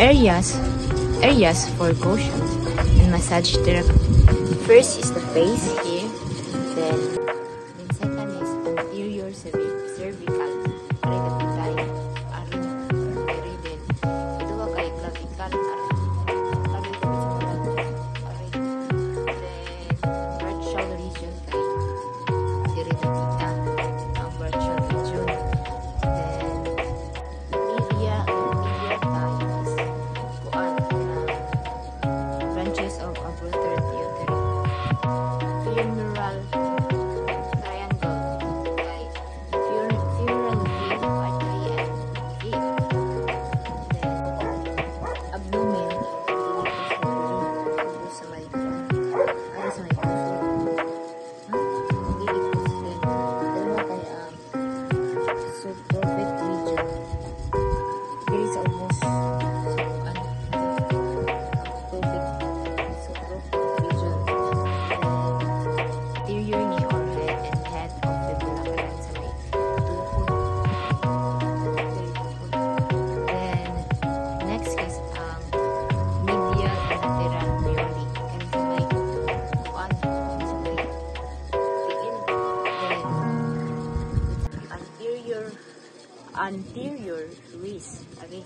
areas for cushions and massage therapy. First is the face here, then second is anterior cervical. Ari dapit tayo. Ari din. Ito ba kay clavicle? Ari dapit sa mga. Ari. Then brachial region kay diri dapit ang brachial region. Then media tayo is kuan branches of upper third uterine. Femoral triangle kay femoral vein, artery, and vein. Then abdomen sa may subprophic region. There is almost region. Anterior knee or head of the bulacan sa may tuhod. Then next is medial and lateral meoli. Kani sa may kuan sa may tiil. Then anterior wrist. Okay.